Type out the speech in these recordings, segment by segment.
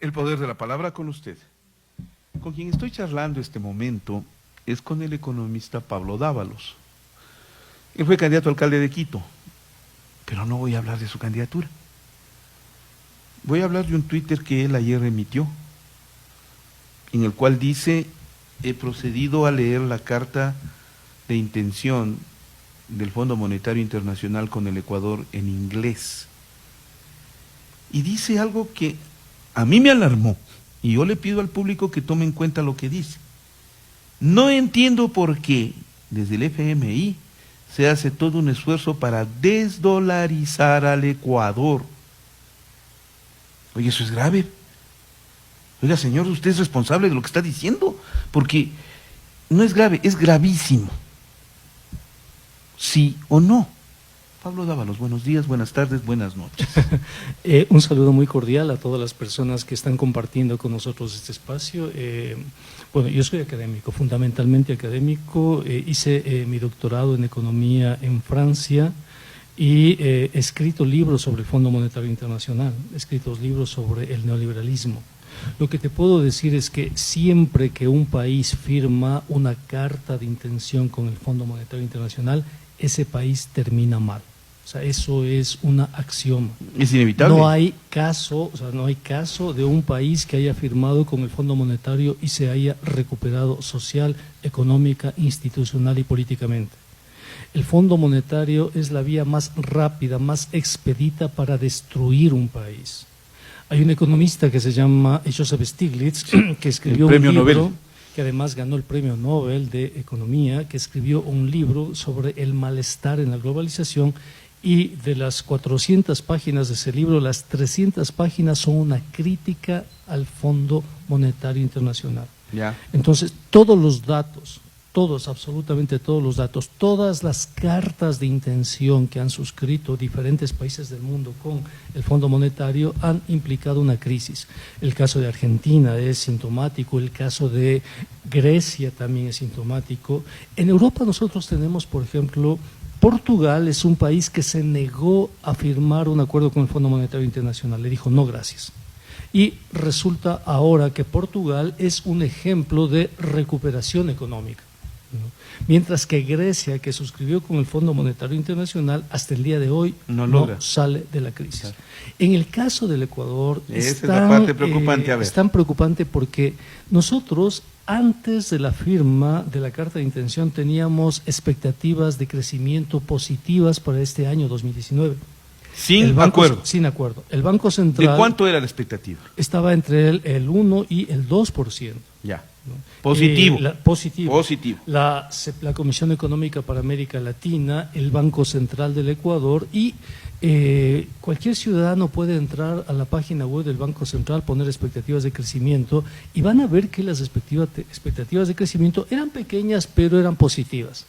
El poder de la palabra con usted. Con quien estoy charlando este momento es con el economista Pablo Dávalos. Él fue candidato a alcalde de Quito, pero no voy a hablar de su candidatura. Voy a hablar de un Twitter que él ayer emitió, en el cual dice: he procedido a leer la carta de intención del Fondo Monetario Internacional con el Ecuador en inglés. Y dice algo que a mí me alarmó, y yo le pido al público que tome en cuenta lo que dice. No entiendo por qué desde el FMI se hace todo un esfuerzo para desdolarizar al Ecuador. Oye, eso es grave. Oiga, señor, usted es responsable de lo que está diciendo, porque no es grave, es gravísimo. ¿Sí o no? Pablo Dávalos, buenos días, buenas tardes, buenas noches. Un saludo muy cordial a todas las personas que están compartiendo con nosotros este espacio. Bueno, yo soy académico, fundamentalmente académico. Hice mi doctorado en economía en Francia y he escrito libros sobre el Fondo Monetario Internacional, he escrito libros sobre el neoliberalismo. Lo que te puedo decir es que siempre que un país firma una carta de intención con el Fondo Monetario Internacional, ese país termina mal. O sea, eso es una axioma. Es inevitable. No hay caso, o sea, no hay caso de un país que haya firmado con el Fondo Monetario y se haya recuperado social, económica, institucional y políticamente. El Fondo Monetario es la vía más rápida, más expedita para destruir un país. Hay un economista que se llama Joseph Stiglitz, que escribió un libro, Nobel, que además ganó el premio Nobel de Economía, que escribió un libro sobre el malestar en la globalización, y de las 400 páginas de ese libro, las 300 páginas son una crítica al Fondo Monetario Internacional. Ya. Entonces, todos los datos, todos, absolutamente todos los datos, todas las cartas de intención que han suscrito diferentes países del mundo con el Fondo Monetario han implicado una crisis. El caso de Argentina es sintomático, el caso de Grecia también es sintomático. En Europa nosotros tenemos, por ejemplo, Portugal es un país que se negó a firmar un acuerdo con el Fondo Monetario Internacional, le dijo no gracias. Y resulta ahora que Portugal es un ejemplo de recuperación económica, ¿no? Mientras que Grecia, que suscribió con el Fondo Monetario Internacional, hasta el día de hoy no sale de la crisis. Claro. En el caso del Ecuador es la parte preocupante, es tan preocupante porque nosotros, antes de la firma de la carta de intención, teníamos expectativas de crecimiento positivas para este año 2019. Sin acuerdo. Sin acuerdo. El Banco Central… ¿De cuánto era la expectativa? Estaba entre el 1 y el 2%. Ya. ¿No? Positivo. Positivo. La Comisión Económica para América Latina, el Banco Central del Ecuador y cualquier ciudadano puede entrar a la página web del Banco Central, poner expectativas de crecimiento y van a ver que las expectativas de crecimiento eran pequeñas pero eran positivas.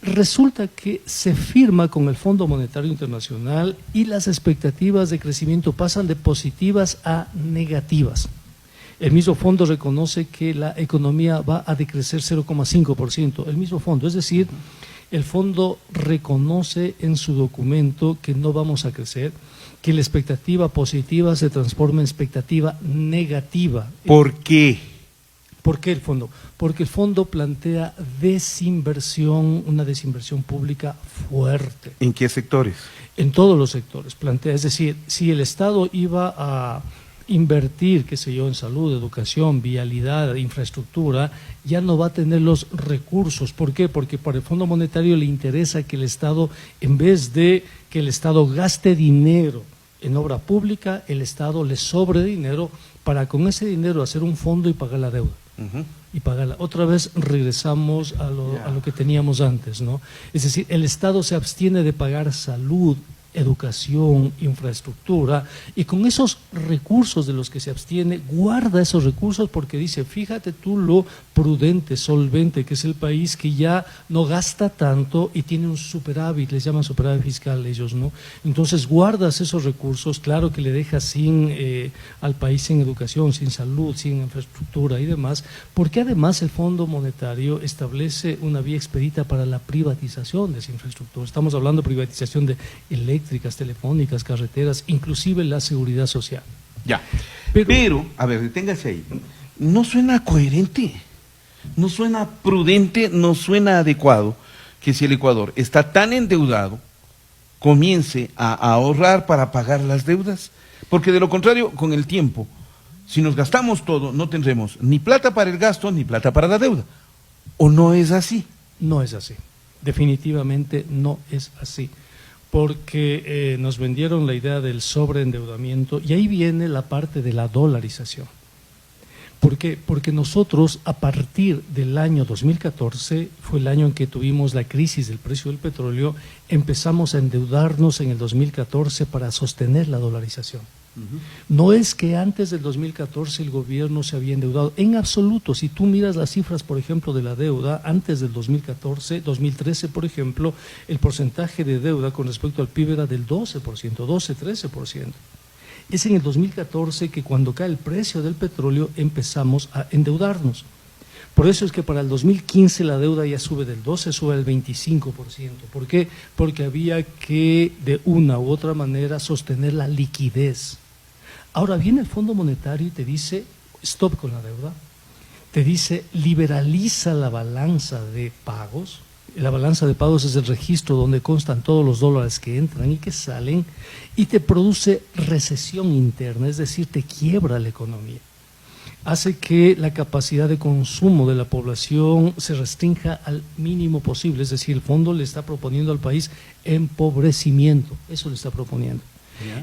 Resulta que se firma con el Fondo Monetario Internacional y las expectativas de crecimiento pasan de positivas a negativas. El mismo fondo reconoce que la economía va a decrecer 0,5%, el mismo fondo, es decir, el fondo reconoce en su documento que no vamos a crecer, que la expectativa positiva se transforma en expectativa negativa. ¿Por qué? ¿Por qué el fondo? Porque el fondo plantea desinversión, una desinversión pública fuerte. ¿En qué sectores? En todos los sectores. Plantea, es decir, si el Estado iba a invertir, qué sé yo, en salud, educación, vialidad, infraestructura, ya no va a tener los recursos. ¿Por qué? Porque para el Fondo Monetario le interesa que el Estado, en vez de que el Estado gaste dinero en obra pública, el Estado le sobre dinero para con ese dinero hacer un fondo y pagar la deuda. Y pagarla. Otra vez regresamos a lo que teníamos antes, ¿no? Es decir, el Estado se abstiene de pagar salud, educación, infraestructura, y con esos recursos de los que se abstiene, guarda esos recursos porque dice, fíjate tú lo prudente, solvente que es el país, que ya no gasta tanto y tiene un superávit, les llaman superávit fiscal ellos, ¿no? Entonces guardas esos recursos, claro que le dejas sin al país sin educación, sin salud, sin infraestructura y demás, porque además el Fondo Monetario establece una vía expedita para la privatización de esa infraestructura. Estamos hablando de privatización de eléctricas, telefónicas, carreteras, inclusive la seguridad social. Ya. Pero, a ver, deténgase ahí. No suena coherente, no suena prudente, no suena adecuado que si el Ecuador está tan endeudado, comience a ahorrar para pagar las deudas. Porque de lo contrario, con el tiempo, si nos gastamos todo, no tendremos ni plata para el gasto ni plata para la deuda. ¿O no es así? No es así. Definitivamente no es así. Porque nos vendieron la idea del sobreendeudamiento y ahí viene la parte de la dolarización. ¿Por qué? Porque nosotros a partir del año 2014, fue el año en que tuvimos la crisis del precio del petróleo, empezamos a endeudarnos en el 2014 para sostener la dolarización. No es que antes del 2014 el gobierno se había endeudado, en absoluto. Si tú miras las cifras, por ejemplo, de la deuda, antes del 2014, 2013, por ejemplo, el porcentaje de deuda con respecto al PIB era del 12%, 12-13%. Es en el 2014 que cuando cae el precio del petróleo empezamos a endeudarnos. Por eso es que para el 2015 la deuda ya sube del 12, sube al 25%. ¿Por qué? Porque había que de una u otra manera sostener la liquidez. Ahora viene el Fondo Monetario y te dice stop con la deuda, te dice liberaliza la balanza de pagos. La balanza de pagos es el registro donde constan todos los dólares que entran y que salen, y te produce recesión interna, es decir, te quiebra la economía. Hace que la capacidad de consumo de la población se restrinja al mínimo posible, es decir, el fondo le está proponiendo al país empobrecimiento, eso le está proponiendo.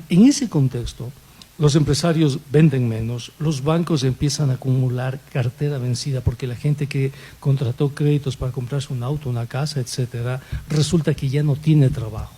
En ese contexto, los empresarios venden menos, los bancos empiezan a acumular cartera vencida porque la gente que contrató créditos para comprarse un auto, una casa, etcétera, resulta que ya no tiene trabajo.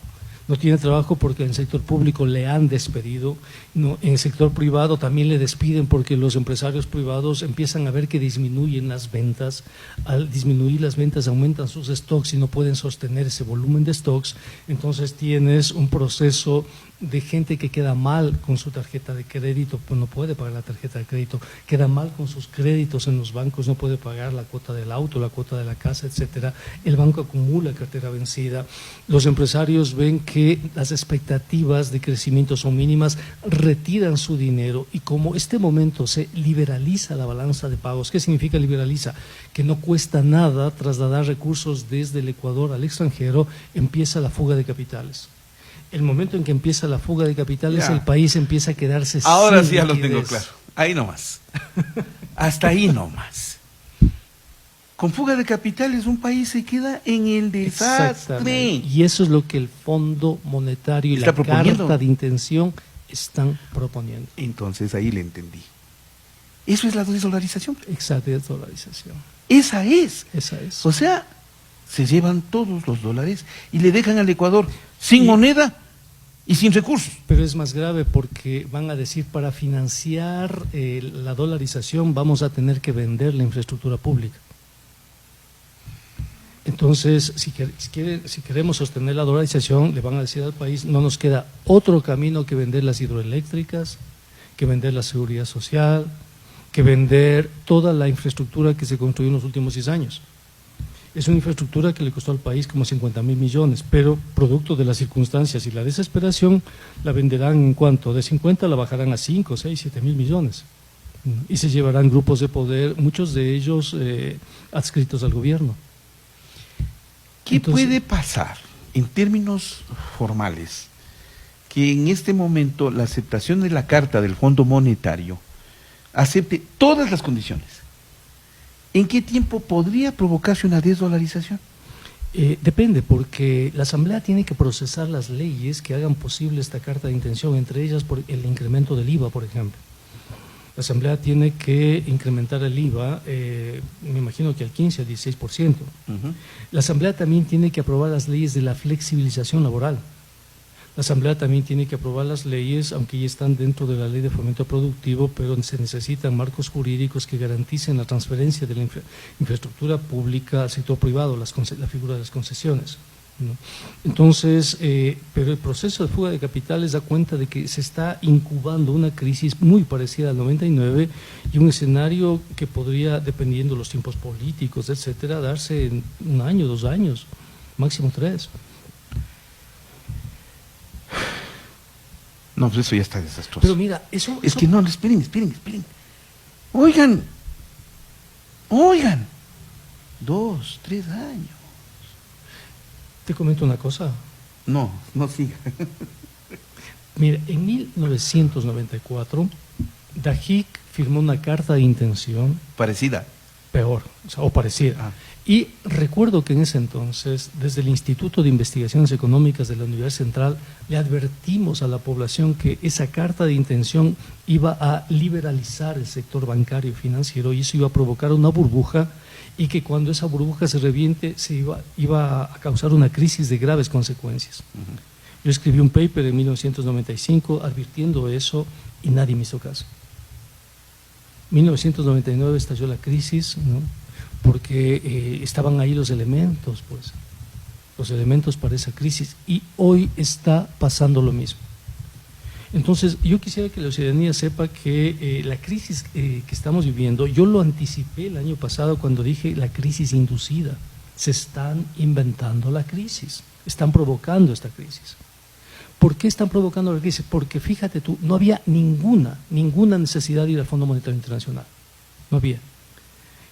No tiene trabajo porque en el sector público le han despedido, no, en el sector privado también le despiden porque los empresarios privados empiezan a ver que disminuyen las ventas. Al disminuir las ventas aumentan sus stocks y no pueden sostener ese volumen de stocks, entonces tienes un proceso de gente que queda mal con su tarjeta de crédito, pues no puede pagar la tarjeta de crédito, queda mal con sus créditos en los bancos, no puede pagar la cuota del auto, la cuota de la casa, etcétera. El banco acumula cartera vencida. Los empresarios ven que las expectativas de crecimiento son mínimas, retiran su dinero, y como este momento se liberaliza la balanza de pagos. ¿Qué significa liberaliza? Que no cuesta nada trasladar recursos desde el Ecuador al extranjero, empieza la fuga de capitales. El momento en que empieza la fuga de capitales, el país empieza a quedarse sin Ahora sí ya lo liquidez. tengo claro. Ahí nomás. Hasta ahí nomás. Con fuga de capitales un país se queda en el desastre. Y eso es lo que el Fondo Monetario y la carta de intención están proponiendo. Entonces ahí le entendí. Eso es la desdolarización. Exacto, desdolarización. Esa es. Esa es. O sea, se llevan todos los dólares y le dejan al Ecuador sin moneda y sin recursos. Pero es más grave porque van a decir, para financiar la dolarización vamos a tener que vender la infraestructura pública. Entonces, si queremos sostener la dolarización, le van a decir al país, no nos queda otro camino que vender las hidroeléctricas, que vender la seguridad social, que vender toda la infraestructura que se construyó en los últimos 10 años. Es una infraestructura que le costó al país como 50.000 millones, pero producto de las circunstancias y la desesperación, la venderán en cuanto de 50 la bajarán a 5, 6, 7 mil millones. Y se llevarán grupos de poder, muchos de ellos adscritos al gobierno. ¿Qué puede pasar en términos formales que en este momento la aceptación de la Carta del Fondo Monetario acepte todas las condiciones? ¿En qué tiempo podría provocarse una desdolarización? Depende, porque la Asamblea tiene que procesar las leyes que hagan posible esta carta de intención, entre ellas por el incremento del IVA, por ejemplo. La Asamblea tiene que incrementar el IVA, me imagino que al 15, al 16%. La Asamblea también tiene que aprobar las leyes de la flexibilización laboral. La Asamblea también tiene que aprobar las leyes, aunque ya están dentro de la Ley de Fomento Productivo, pero se necesitan marcos jurídicos que garanticen la transferencia de la infraestructura pública al sector privado, la figura de las concesiones, ¿no? Entonces, pero el proceso de fuga de capitales da cuenta de que se está incubando una crisis muy parecida al 99 y un escenario que podría, dependiendo de los tiempos políticos, etcétera, darse en 1 año, 2 años, máximo 3. No, pues eso ya está desastroso. Pero mira, eso... Es que no, esperen. Oigan. 2, 3 años. Te comento una cosa. No siga. Mira, en 1994, Dajic firmó una carta de intención. Parecida. Peor, o parecida. Ah. Y recuerdo que en ese entonces, desde el Instituto de Investigaciones Económicas de la Universidad Central, le advertimos a la población que esa carta de intención iba a liberalizar el sector bancario y financiero y eso iba a provocar una burbuja y que cuando esa burbuja se reviente se iba a causar una crisis de graves consecuencias. Uh-huh. Yo escribí un paper en 1995 advirtiendo eso y nadie me hizo caso. 1999 estalló la crisis, ¿no? Porque estaban ahí los elementos para esa crisis y hoy está pasando lo mismo. Entonces, yo quisiera que la ciudadanía sepa que la crisis que estamos viviendo, yo lo anticipé el año pasado cuando dije la crisis inducida. Se están inventando la crisis, están provocando esta crisis. ¿Por qué están provocando la crisis? Porque fíjate tú, no había ninguna necesidad de ir al Fondo Monetario Internacional. No había.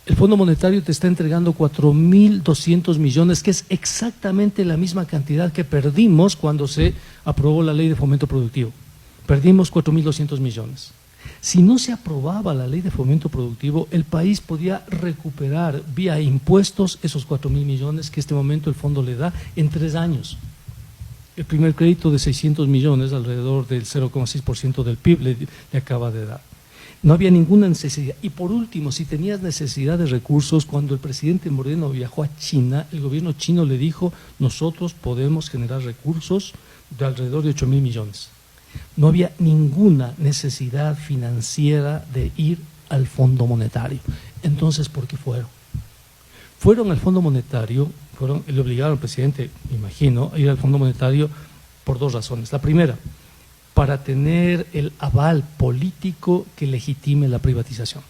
El Fondo Monetario te está entregando 4.200 millones, que es exactamente la misma cantidad que perdimos cuando se aprobó la Ley de Fomento Productivo. Perdimos 4.200 millones. Si no se aprobaba la Ley de Fomento Productivo, el país podía recuperar vía impuestos esos 4.000 millones que en este momento el fondo le da en 3 años. El primer crédito de 600 millones, alrededor del 0,6% del PIB, le acaba de dar. No había ninguna necesidad. Y por último, si tenías necesidad de recursos, cuando el presidente Moreno viajó a China, el gobierno chino le dijo, nosotros podemos generar recursos de alrededor de 8.000 millones. No había ninguna necesidad financiera de ir al Fondo Monetario. Entonces, ¿por qué fueron? Fueron al Fondo Monetario, le obligaron al presidente, me imagino, a ir al Fondo Monetario por 2 razones. La primera, para tener el aval político que legitime la privatización.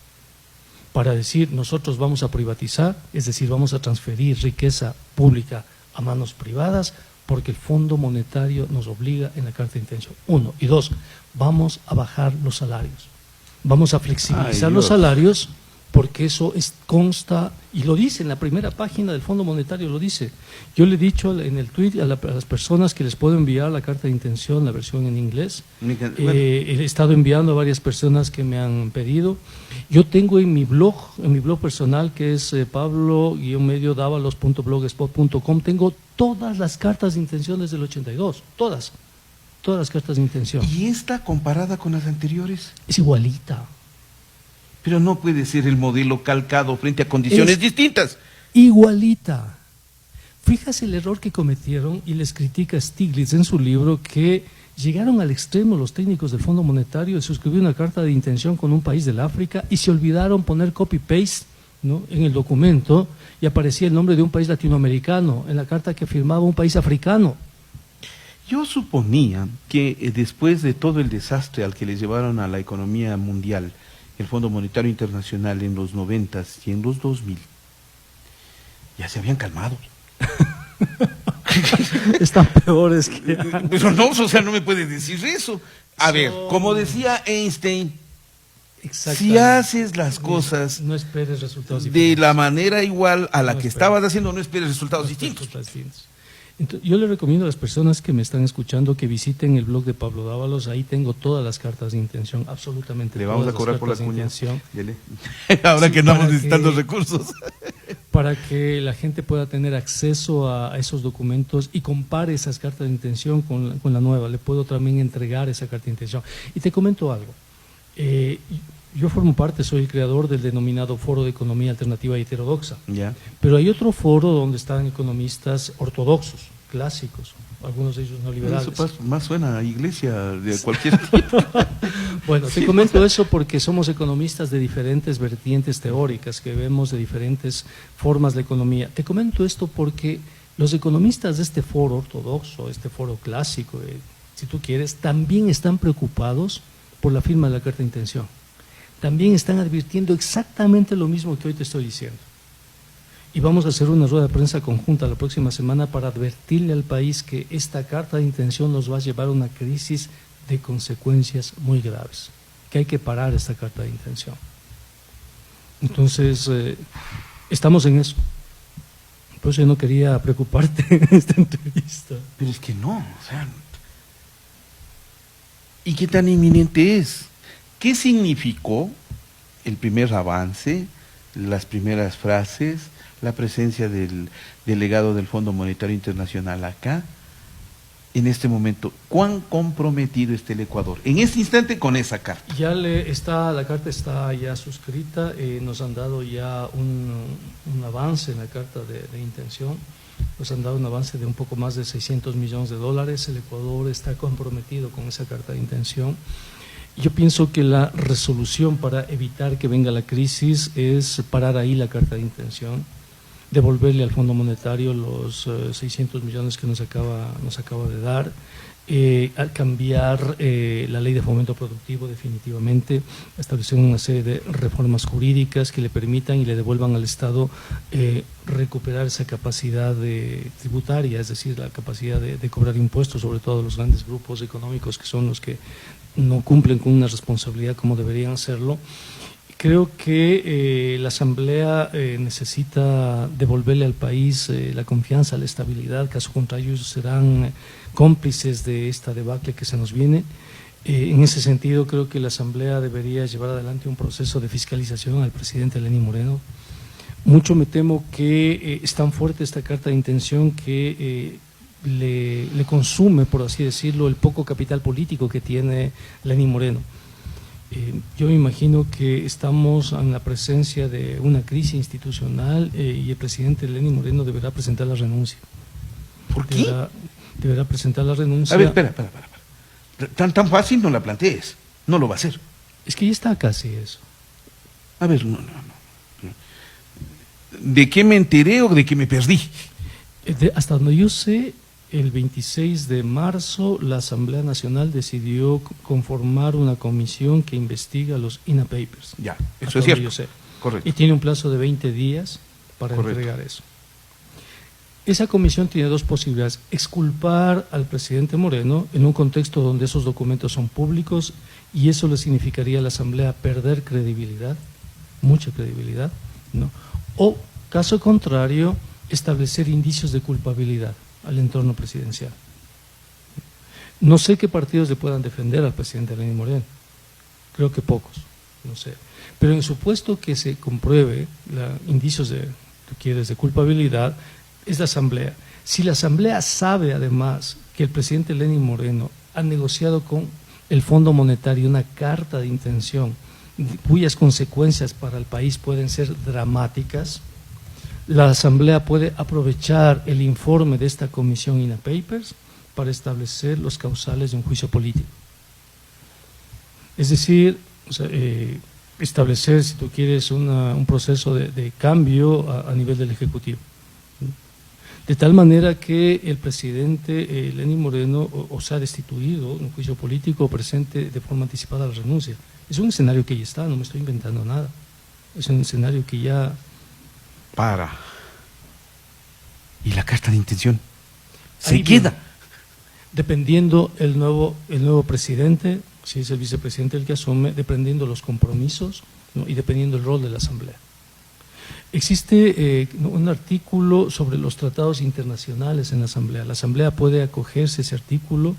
Para decir, nosotros vamos a privatizar, es decir, vamos a transferir riqueza pública a manos privadas, porque el Fondo Monetario nos obliga en la carta de intención. 1. Y 2, vamos a bajar los salarios. Vamos a flexibilizar los salarios, porque eso consta, y lo dice en la primera página del Fondo Monetario, lo dice. Yo le he dicho en el tweet a las personas que les puedo enviar la carta de intención, la versión en inglés. He estado enviando a varias personas que me han pedido. Yo tengo en mi blog personal, que es pablo-davalos.blogspot.com, tengo todas las cartas de intención desde el 82, todas las cartas de intención. ¿Y esta comparada con las anteriores? Es igualita. Pero no puede ser el modelo calcado frente a condiciones distintas. Igualita. Fíjate el error que cometieron y les critica Stiglitz en su libro, que llegaron al extremo los técnicos del Fondo Monetario de suscribir una carta de intención con un país del África y se olvidaron poner copy-paste, ¿no?, en el documento y aparecía el nombre de un país latinoamericano en la carta que firmaba un país africano. Yo suponía que después de todo el desastre al que le llevaron a la economía mundial, el Fondo Monetario Internacional en los 90 y en los 2000, ya se habían calmado. Están peores que antes. Pero no, o sea, no me puedes decir eso. A ver, como decía Einstein, si haces las cosas no esperes resultados de diferentes. la manera igual a la que estabas haciendo, no esperes resultados distintos. Entonces, yo le recomiendo a las personas que me están escuchando que visiten el blog de Pablo Dávalos. Ahí tengo todas las cartas de intención, absolutamente. Le vamos a cobrar por la cuña. Ahora Sí, que andamos necesitando recursos. Para que la gente pueda tener acceso a esos documentos y compare esas cartas de intención con la nueva. Le puedo también entregar esa carta de intención. Y te comento algo. Yo formo parte, soy el creador del denominado Foro de Economía Alternativa y Heterodoxa. Ya. Pero hay otro foro donde están economistas ortodoxos, clásicos, algunos de ellos neoliberales. Eso más suena a iglesia de cualquier tipo. Bueno, te comento eso porque somos economistas de diferentes vertientes teóricas, que vemos de diferentes formas de economía. Te comento esto porque los economistas de este foro ortodoxo, este foro clásico, si tú quieres, también están preocupados por la firma de la carta de intención. También están advirtiendo exactamente lo mismo que hoy te estoy diciendo. Y vamos a hacer una rueda de prensa conjunta la próxima semana para advertirle al país que esta carta de intención nos va a llevar a una crisis de consecuencias muy graves, que hay que parar esta carta de intención. Entonces, estamos en eso. Por eso yo no quería preocuparte en esta entrevista. Pero es que no, o sea, ¿y qué tan inminente es? ¿Qué significó el primer avance, las primeras frases, la presencia del delegado del Fondo Monetario Internacional acá? En este momento, ¿cuán comprometido está el Ecuador en este instante con esa carta? La carta está ya suscrita, nos han dado ya un avance en la carta de intención, nos han dado un avance de un poco más de $600 millones, el Ecuador está comprometido con esa carta de intención. Yo pienso que la resolución para evitar que venga la crisis es parar ahí la carta de intención, devolverle al Fondo Monetario los 600 millones que nos acaba de dar, al cambiar la ley de fomento productivo definitivamente, establecer una serie de reformas jurídicas que le permitan y le devuelvan al Estado recuperar esa capacidad tributaria, es decir, la capacidad de cobrar impuestos, sobre todo los grandes grupos económicos que son los que no cumplen con una responsabilidad como deberían hacerlo. Creo que la Asamblea necesita devolverle al país la confianza, la estabilidad, caso contrario ellos serán cómplices de esta debacle que se nos viene. En ese sentido creo que la Asamblea debería llevar adelante un proceso de fiscalización al presidente Lenín Moreno. Mucho me temo que es tan fuerte esta carta de intención que le consume, por así decirlo, el poco capital político que tiene Lenín Moreno. Yo me imagino que estamos en la presencia de una crisis institucional y el presidente Lenín Moreno deberá presentar la renuncia. ¿Por qué? Deberá presentar la renuncia. A ver, espera. Tan fácil no la plantees, no lo va a hacer. Es que ya está casi eso. A ver, no. ¿De qué me enteré o de qué me perdí? Hasta donde yo sé, el 26 de marzo la Asamblea Nacional decidió conformar una comisión que investiga los INA Papers. Ya, eso es cierto. Yo sé. Correcto. Y tiene un plazo de 20 días para entregar eso. Esa comisión tiene dos posibilidades: exculpar al presidente Moreno en un contexto donde esos documentos son públicos y eso le significaría a la Asamblea perder credibilidad, mucha credibilidad, ¿no? O, caso contrario, establecer indicios de culpabilidad al entorno presidencial. No sé qué partidos le puedan defender al presidente Lenín Moreno, creo que pocos, no sé. Pero en el supuesto que se compruebe indicios de culpabilidad, es la Asamblea. Si la Asamblea sabe además que el presidente Lenín Moreno ha negociado con el Fondo Monetario una carta de intención cuyas consecuencias para el país pueden ser dramáticas, la Asamblea puede aprovechar el informe de esta comisión INA Papers para establecer los causales de un juicio político. Es decir, establecer, si tú quieres, un proceso de cambio a nivel del Ejecutivo. De tal manera que el presidente Lenín Moreno o sea destituido en un juicio político o presente de forma anticipada la renuncia. Es un escenario que ya está, no me estoy inventando nada. Es un escenario que ya… ¿Y la carta de intención? ¿Se Ahí queda? viene. Dependiendo el nuevo presidente, si es el vicepresidente el que asume, dependiendo los compromisos, ¿no? Y dependiendo el rol de la Asamblea. Existe un artículo sobre los tratados internacionales en la Asamblea. La Asamblea puede acogerse a ese artículo,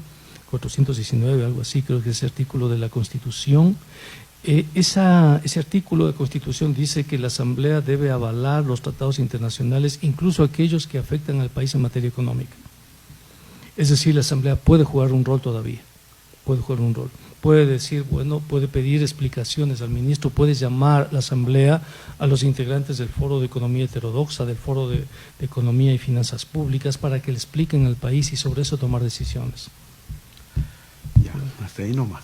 419, algo así, creo que es ese artículo de la Constitución. Ese artículo de Constitución dice que la Asamblea debe avalar los tratados internacionales, incluso aquellos que afectan al país en materia económica. Es decir, la Asamblea puede jugar un rol todavía, puede jugar un rol. Puede decir, bueno, puede pedir explicaciones al ministro, puede llamar la Asamblea a los integrantes del Foro de Economía Heterodoxa, del Foro de Economía y Finanzas Públicas, para que le expliquen al país y sobre eso tomar decisiones. Ya, hasta ahí nomás.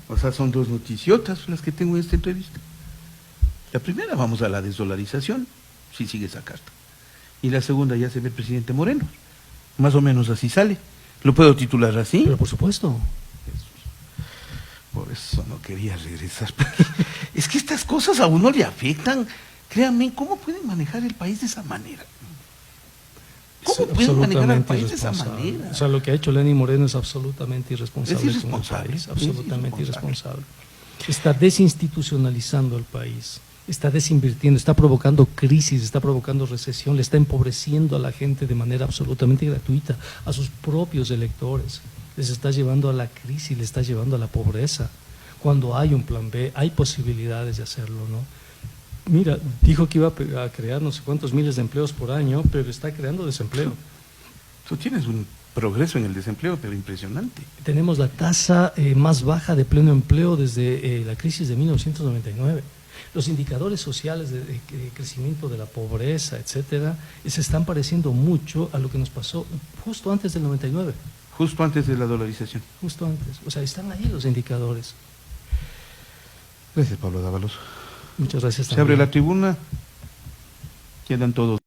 O sea, son dos noticiotas las que tengo en esta entrevista. La primera, vamos a la desdolarización, si sigue esa carta. Y la segunda, ya se ve el presidente Moreno. Más o menos así sale. ¿Lo puedo titular así? Pero por supuesto. Por eso no quería regresar. Es que estas cosas a uno le afectan. Créanme, ¿cómo pueden manejar el país de esa manera? ¿Cómo pueden manejar al absolutamente país de esa irresponsable. manera? O sea, lo que ha hecho Lenín Moreno es absolutamente irresponsable. Es irresponsable, con el país, es absolutamente irresponsable. irresponsable. Está desinstitucionalizando el país, está desinvirtiendo, está provocando crisis, está provocando recesión, le está empobreciendo a la gente de manera absolutamente gratuita, a sus propios electores. Les está llevando a la crisis, les está llevando a la pobreza. Cuando hay un plan B, hay posibilidades de hacerlo, ¿no? Mira, dijo que iba a crear no sé cuántos miles de empleos por año, pero está creando desempleo. Tú tienes un progreso en el desempleo, pero impresionante. Tenemos la tasa más baja de pleno empleo desde la crisis de 1999. Los indicadores sociales de crecimiento de la pobreza, etcétera, se están pareciendo mucho a lo que nos pasó justo antes del 99. Justo antes de la dolarización. Justo antes. O sea, están ahí los indicadores. Gracias, Pablo Dávalos. Muchas gracias. Se abre la tribuna, quedan todos.